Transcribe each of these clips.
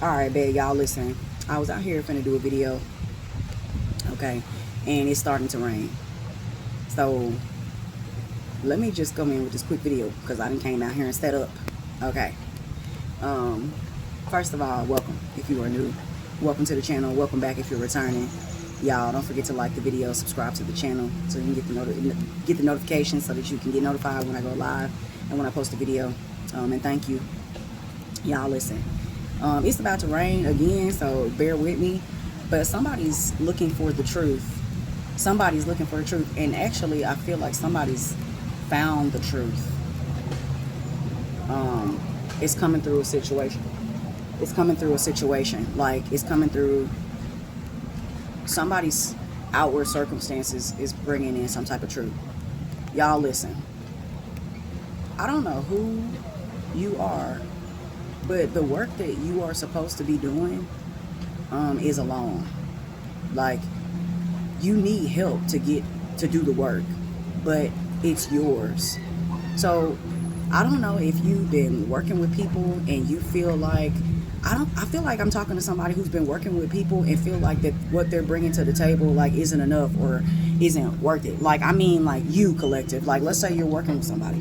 Alright, babe, y'all listen. I was out here finna do a video, okay, and it's starting to rain. So let me just come in with this quick video because I done came out here and set up. Okay. Um, First of all, welcome if you are new. Welcome to the channel. Welcome back if you're returning. Y'all don't forget to like the video, subscribe to the channel so you can get the notifications so that you can get notified when I go live and when I post a video. And thank you. Y'all listen. It's about to rain again, so bear with me. But somebody's looking for the truth. Somebody's looking for the truth. And actually, I feel like somebody's found the truth. It's coming through a situation. It's coming through a situation. Like, it's coming through somebody's outward circumstances is bringing in some type of truth. Y'all listen. I don't know who you are, but the work that you are supposed to be doing is alone. Like, you need help to do the work, but it's yours. So I don't know if you've been working with people and you feel like I feel like I'm talking to somebody who's been working with people and feel like that what they're bringing to the table like isn't enough or isn't worth it. Like, I mean, like, you collective, like, let's say you're working with somebody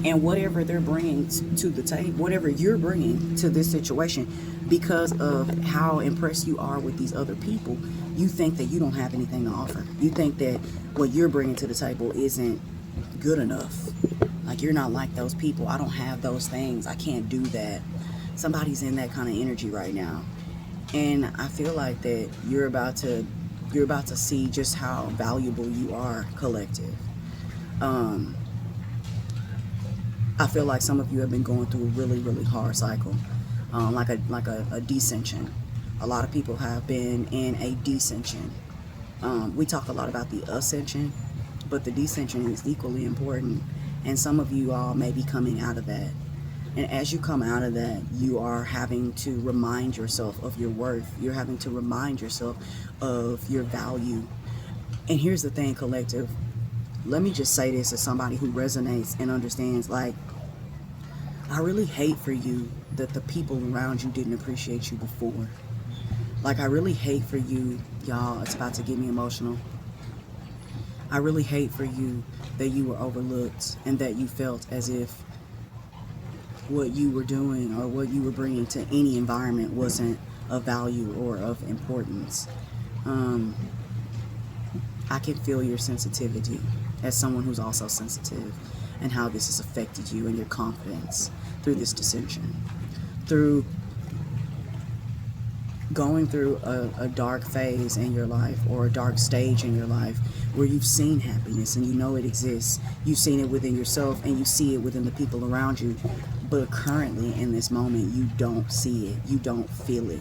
and whatever they're bringing to the table, whatever you're bringing to this situation, because of how impressed you are with these other people, you think that you don't have anything to offer. You think that what you're bringing to the table isn't good enough. Like, you're not like those people. I don't have those things. I can't do that. Somebody's in that kind of energy right now. And I feel like that you're about to see just how valuable you are, collective. I feel like some of you have been going through a really, really hard cycle, like a descension. A lot of people have been in a descension. We talk a lot about the ascension, but the descension is equally important. And some of you all may be coming out of that. And as you come out of that, you are having to remind yourself of your worth. You're having to remind yourself of your value. And here's the thing, collective. Let me just say this as somebody who resonates and understands. Like, I really hate for you that the people around you didn't appreciate you before. Like, I really hate for you, y'all, it's about to get me emotional. I really hate for you that you were overlooked and that you felt as if what you were doing or what you were bringing to any environment wasn't of value or of importance. I can feel your sensitivity as someone who's also sensitive, and how this has affected you and your confidence through this dissension, through going through a dark phase in your life or a dark stage in your life where you've seen happiness and you know it exists. You've seen it within yourself and you see it within the people around you. But currently in this moment, you don't see it. You don't feel it.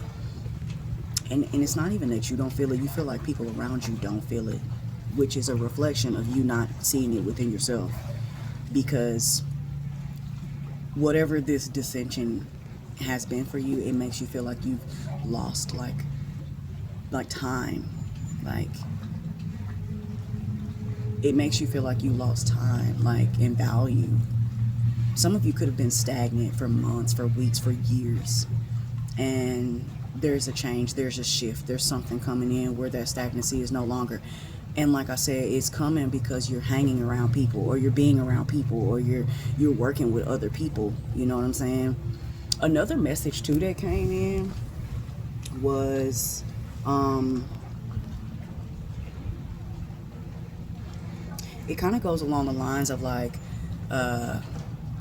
And it's not even that you don't feel it. You feel like people around you don't feel it, which is a reflection of you not seeing it within yourself. Because whatever this dissension has been for you, it makes you feel like you've lost like time. Like, it makes you feel like you lost time, like, in value. Some of you could have been stagnant for months, for weeks, for years. And there's a change, there's a shift, there's something coming in where that stagnancy is no longer. And like I said, it's coming because you're hanging around people, or you're being around people, or you're working with other people. You know what I'm saying? Another message too that came in was it kind of goes along the lines of like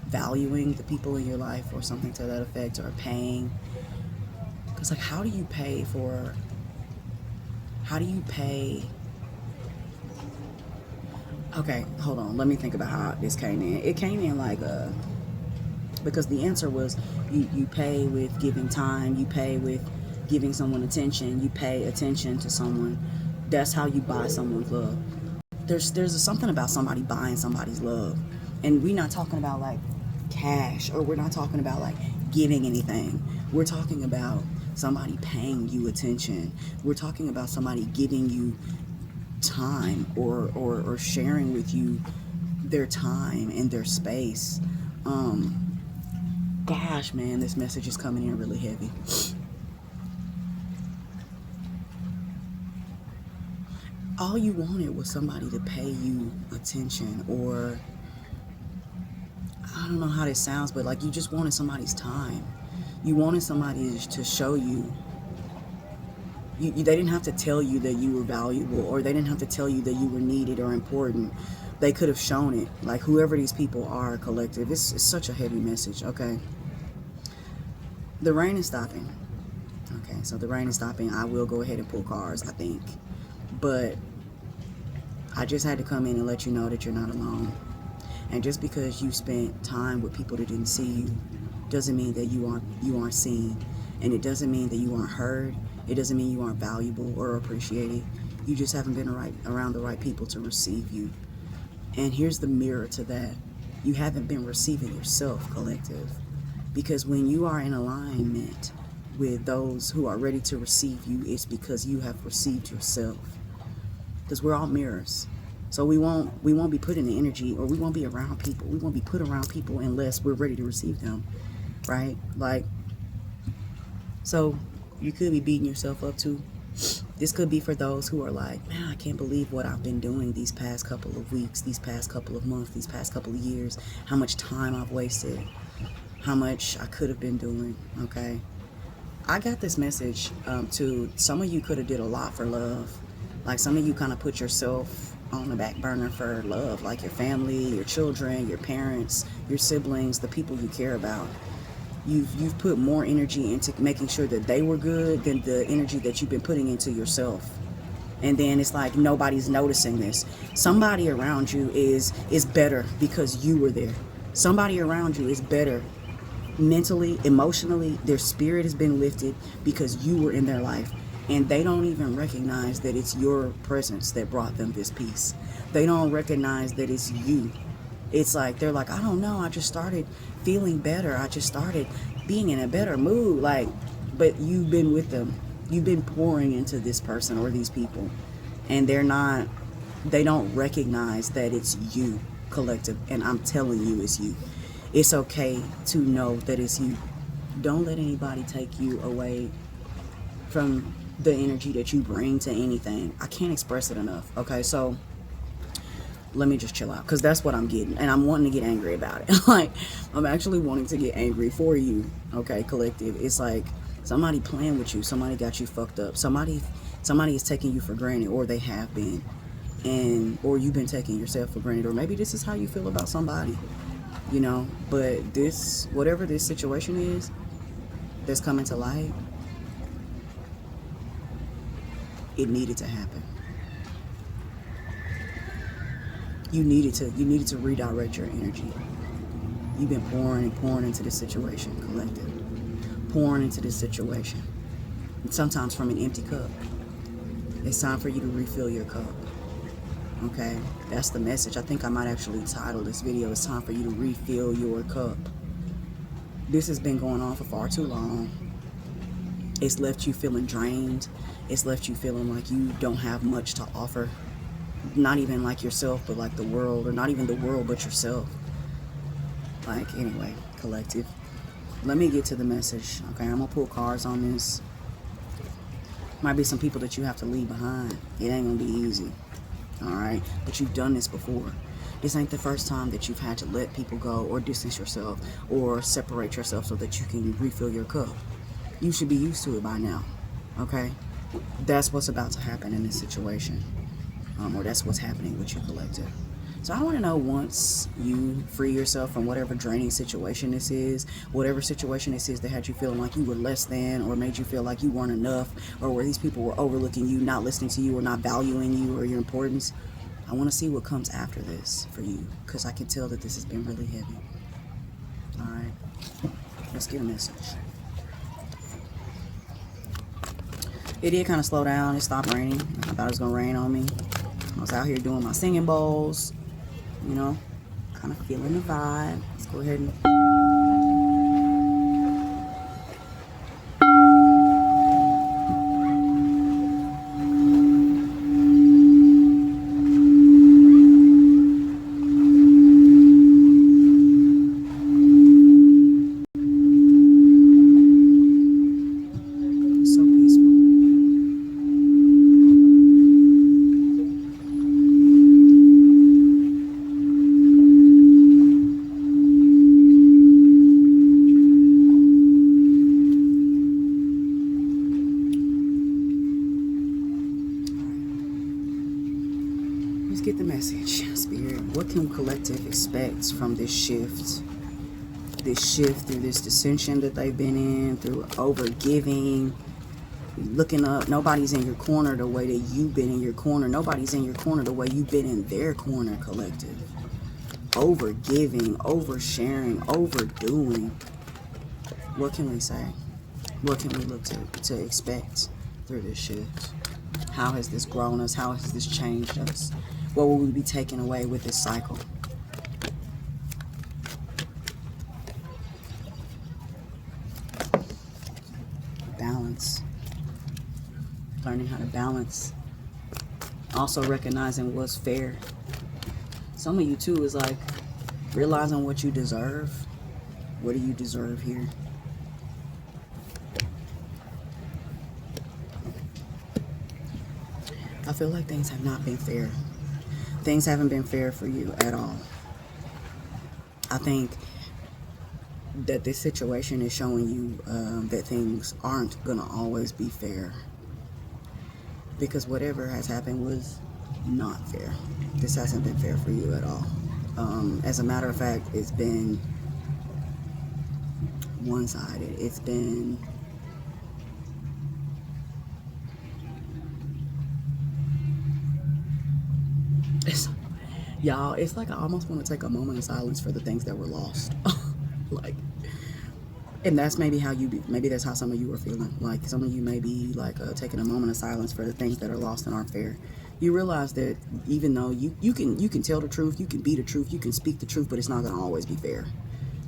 valuing the people in your life or something to that effect, or paying. Because, like, how do you pay? Okay, hold on, let me think about how this came in. It came in like because the answer was you pay with giving time, you pay with giving someone attention, you pay attention to someone. That's how you buy someone's love. There's something about somebody buying somebody's love. And we're not talking about like cash, or we're not talking about like giving anything. We're talking about somebody paying you attention. We're talking about somebody giving you time, or sharing with you their time and their space. Gosh, man, this message is coming in really heavy. All you wanted was somebody to pay you attention, or I don't know how this sounds, but like you just wanted somebody's time. You wanted somebody to show you. They didn't have to tell you that you were valuable, or they didn't have to tell you that you were needed or important. They could have shown it. Like whoever these people are, collective. It's such a heavy message, okay? The rain is stopping. Okay, so the rain is stopping. I will go ahead and pull cards, I think. But I just had to come in and let you know that you're not alone. And just because you spent time with people that didn't see you doesn't mean that you aren't seen. And it doesn't mean that you aren't heard. It doesn't mean you aren't valuable or appreciated. You just haven't been around the right people to receive you. And here's the mirror to that. You haven't been receiving yourself, collective. Because when you are in alignment with those who are ready to receive you, it's because you have received yourself. Because we're all mirrors. So we won't be put in the energy, or we won't be around people. We won't be put around people unless we're ready to receive them. Right? Like, so you could be beating yourself up too. This could be for those who are like, man, I can't believe what I've been doing these past couple of weeks, these past couple of months, these past couple of years, how much time I've wasted, how much I could have been doing, okay? I got this message to some of you could have did a lot for love. Like some of you kind of put yourself on the back burner for love, like your family, your children, your parents, your siblings, the people you care about. You've put more energy into making sure that they were good than the energy that you've been putting into yourself. And then it's like nobody's noticing this. Somebody around you is better because you were there. Somebody around you is better mentally, emotionally. Their spirit has been lifted because you were in their life. And they don't even recognize that it's your presence that brought them this peace. They don't recognize that it's you. It's like, they're like, I don't know, I just started feeling better. I just started being in a better mood. Like, but you've been with them. You've been pouring into this person or these people. And they don't recognize that it's you, collective. And I'm telling you, it's you. It's okay to know that it's you. Don't let anybody take you away from the energy that you bring to anything. I can't express it enough. Okay, so let me just chill out, because that's what I'm getting, and I'm wanting to get angry about it. Like, I'm actually wanting to get angry for you, okay, collective. It's like somebody playing with you, somebody got you fucked up, somebody is taking you for granted, or they have been, or you've been taking yourself for granted, or maybe this is how you feel about somebody, you know. But this, whatever this situation is that's coming to light, it needed to happen. You needed to redirect your energy. You've been pouring and pouring into this situation, collective. Pouring into this situation. And sometimes from an empty cup. It's time for you to refill your cup. Okay? That's the message. I think I might actually title this video, It's Time for You to Refill Your Cup. This has been going on for far too long. It's left you feeling drained. It's left you feeling like you don't have much to offer. Not even like yourself, but like the world, or not even the world, but yourself. Like, anyway, collective. Let me get to the message. Okay, I'm gonna pull cards on this. Might be some people that you have to leave behind. It ain't gonna be easy. Alright? But you've done this before. This ain't the first time that you've had to let people go, or distance yourself, or separate yourself so that you can refill your cup. You should be used to it by now. Okay? That's what's about to happen in this situation. Or that's what's happening with you, collective. So I want to know, once you free yourself from whatever draining situation this is, whatever situation this is that had you feeling like you were less than, or made you feel like you weren't enough, or where these people were overlooking you, not listening to you, or not valuing you or your importance, I want to see what comes after this for you, because I can tell that this has been really heavy. All right, let's get a message. It did kind of slow down. It stopped raining. I thought it was going to rain on me. I was out here doing my singing bowls, you know, kind of feeling the vibe. Let's go ahead and... can collective expect from this shift? This shift through this dissension that they've been in, through over giving, looking up. Nobody's in your corner the way that you've been in your corner. Nobody's in your corner the way you've been in their corner, collective. Over giving, over sharing, overdoing. What can we say? What can we look to expect through this shift? How has this grown us? How has this changed us? What will we be taking away with this cycle? Balance. Learning how to balance. Also recognizing what's fair. Some of you too is like realizing what you deserve. What do you deserve here? I feel like things have not been fair. Things haven't been fair for you at all. I think that this situation is showing you that things aren't gonna always be fair, because whatever has happened was not fair. This hasn't been fair for you at all. As a matter of fact, it's been one-sided. It's been y'all, it's like I almost want to take a moment of silence for the things that were lost. Like, and that's maybe how maybe that's how some of you are feeling. Like, some of you may be like taking a moment of silence for the things that are lost and aren't fair. You realize that even though you can tell the truth, you can be the truth, you can speak the truth, but it's not gonna always be fair.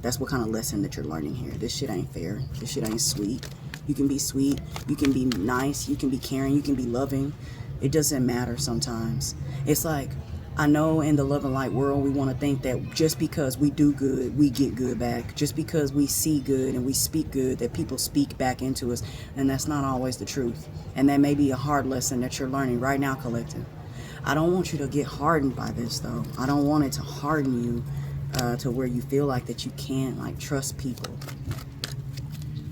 That's what kind of lesson that you're learning here. This shit ain't fair. This shit ain't sweet. You can be sweet, you can be nice, you can be caring, you can be loving. It doesn't matter sometimes. It's like, I know in the love and light world, we want to think that just because we do good, we get good back. Just because we see good and we speak good, that people speak back into us. And that's not always the truth. And that may be a hard lesson that you're learning right now, collective. I don't want you to get hardened by this, though. I don't want it to harden you to where you feel like that you can't, like, trust people.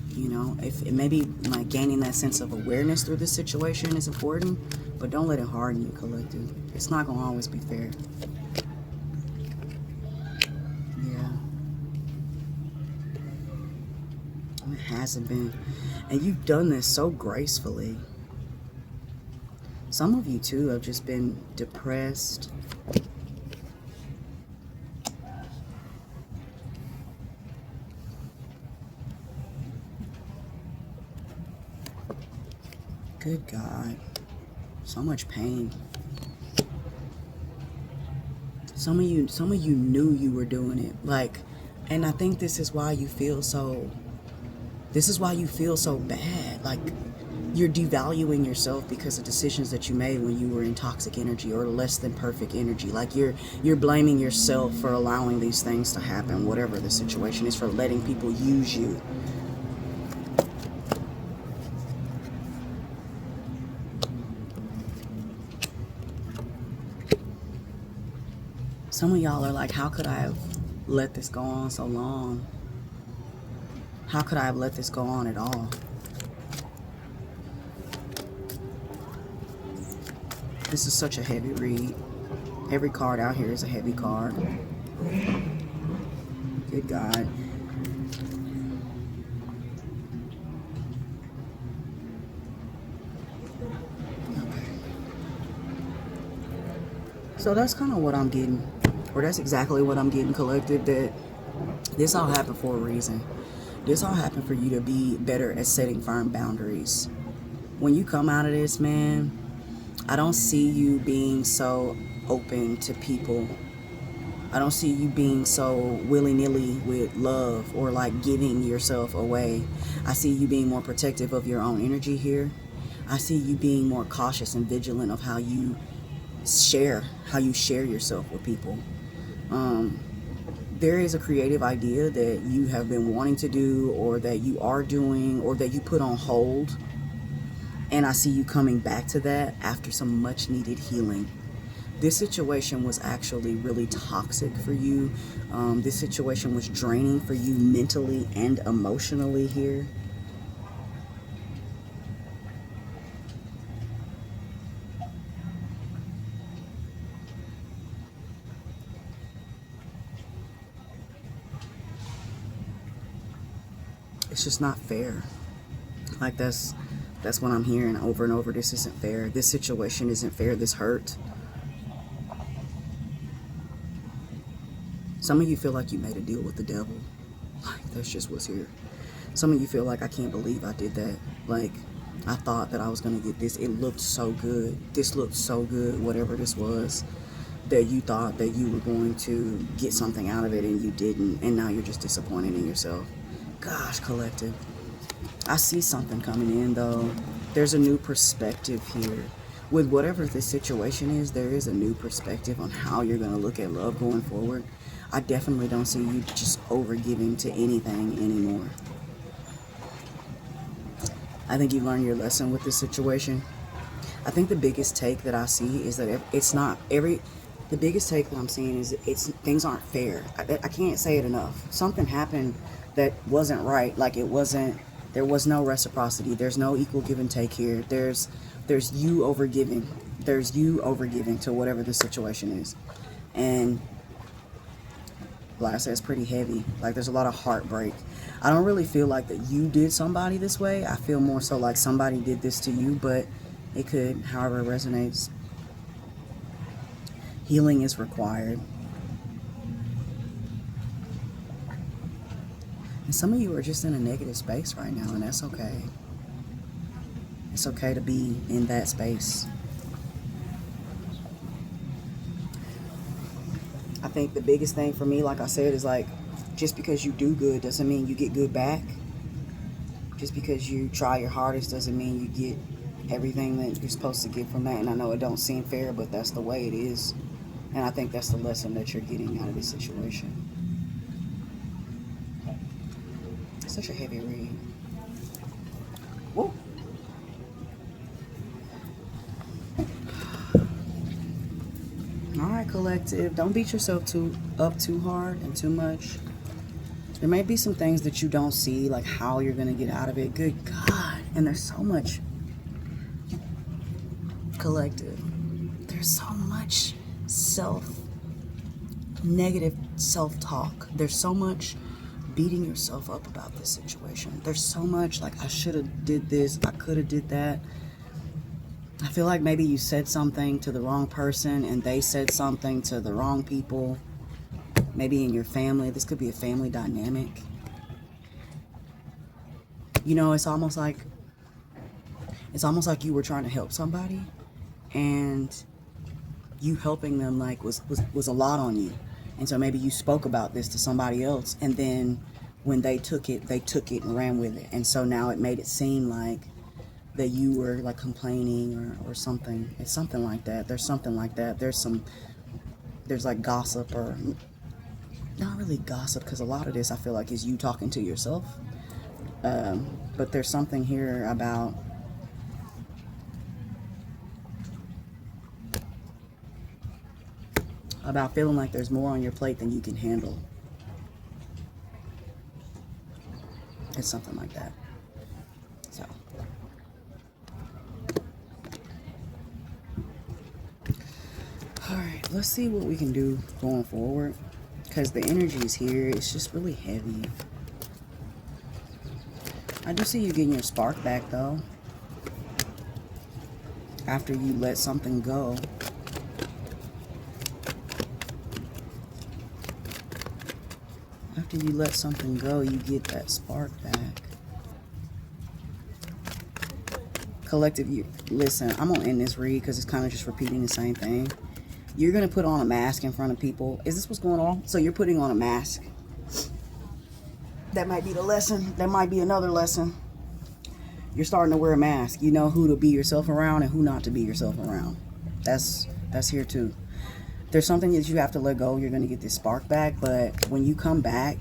You know, if maybe like gaining that sense of awareness through this situation is important, but don't let it harden you, collective. It's not gonna always be fair. Yeah, it hasn't been, and you've done this so gracefully. Some of you too have just been depressed. Good God. So much pain. Some of you knew you were doing it. Like, and I think this is why you feel so bad. Like, you're devaluing yourself because of decisions that you made when you were in toxic energy or less than perfect energy. Like, you're blaming yourself for allowing these things to happen, whatever the situation is, for letting people use you. Some of y'all are like, how could I have let this go on so long? How could I have let this go on at all? This is such a heavy read. Every card out here is a heavy card. Good God. Okay. So that's kind of what I'm getting. Or that's exactly what I'm getting, collective, that this all happened for a reason. This all happened for you to be better at setting firm boundaries. When you come out of this, man, I don't see you being so open to people. I don't see you being so willy-nilly with love or like giving yourself away. I see you being more protective of your own energy here. I see you being more cautious and vigilant of how you share yourself with people. There is a creative idea that you have been wanting to do, or that you are doing, or that you put on hold. And I see you coming back to that after some much needed healing. This situation was actually really toxic for you. This situation was draining for you mentally and emotionally here. it's just not fair. Like that's what I'm hearing over and over. This isn't fair. This situation isn't fair. This hurt. Some of you feel like you made a deal with the devil. Like, that's just what's here. Some of you feel like, I can't believe I did that. Like, I thought that I was going to get this. It looked so good. This looked so good, whatever this was, that you thought that you were going to get something out of it and you didn't. And now you're just disappointed in yourself. Gosh, collective. I see something coming in, though. There's a new perspective here. With whatever the situation is, there is a new perspective on how you're going to look at love going forward. I definitely don't see you just over-giving to anything anymore. I think you learned your lesson with this situation. I think the biggest take that I see is that it's not every... The biggest take that I'm seeing is things aren't fair. I can't say it enough. Something happened that wasn't right. Like, it wasn't... There was no reciprocity. There's no equal give and take here. There's you over-giving. There's you over-giving to whatever the situation is. And... like I said, it's pretty heavy. Like, there's a lot of heartbreak. I don't really feel like that you did somebody this way. I feel more so like somebody did this to you, but it could, however it resonates. Healing is required. And some of you are just in a negative space right now, and that's okay. It's okay to be in that space. I think the biggest thing for me, like I said, is like, just because you do good doesn't mean you get good back. Just because you try your hardest doesn't mean you get everything that you're supposed to get from that. And I know it don't seem fair, but that's the way it is. And I think that's the lesson that you're getting out of this situation. It's such a heavy read. Whoa. Alright, collective. Don't beat yourself up too hard and too much. There may be some things that you don't see, like how you're going to get out of it. Good God. And there's so much, collective. There's so much negative self-talk. There's so much beating yourself up about this situation. There's so much like, I should have did this, I could have did that. I feel like maybe you said something to the wrong person and they said something to the wrong people. Maybe in your family. This could be a family dynamic. You know, it's almost like you were trying to help somebody, and you helping them like was a lot on you. And so maybe you spoke about this to somebody else, and then when they took it and ran with it. And so now it made it seem like that you were like complaining or something. It's something like that. There's something like that. There's like gossip, or not really gossip, because a lot of this I feel like is you talking to yourself. But there's something here about feeling like there's more on your plate than you can handle. It's something like that. So alright, let's see what we can do going forward, because the energy is here. It's just really heavy. I do see you getting your spark back though, after you let something go. After you let something go, you get that spark back. Collective, you listen, I'm gonna end this read because it's kind of just repeating the same thing. You're gonna put on a mask in front of people. Is this what's going on? So you're putting on a mask. That might be the lesson. That might be another lesson. You're starting to wear a mask. You know who to be yourself around and who not to be yourself around. That's here too. There's something that you have to let go. You're going to get this spark back, but when you come back,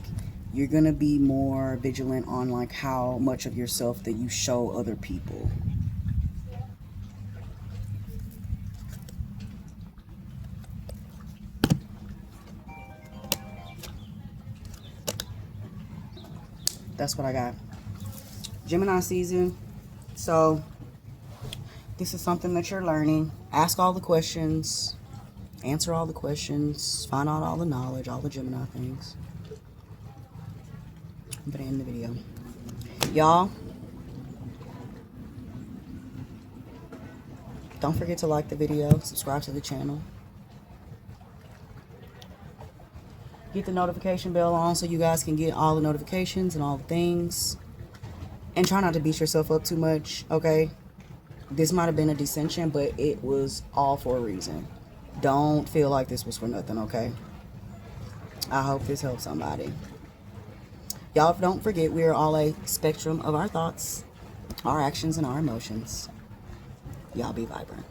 you're going to be more vigilant on like how much of yourself that you show other people. That's what I got. Gemini season. So this is something that you're learning. Ask all the questions. Answer all the questions. Find out all the knowledge. All the Gemini things. I'm going to end the video. Y'all, don't forget to like the video, subscribe to the channel. Get the notification bell on so you guys can get all the notifications and all the things. And try not to beat yourself up too much, okay? This might have been a dissension, but it was all for a reason. Don't feel like this was for nothing, okay? I hope this helps somebody. Y'all, don't forget, we are all a spectrum of our thoughts, our actions, and our emotions. Y'all be vibrant.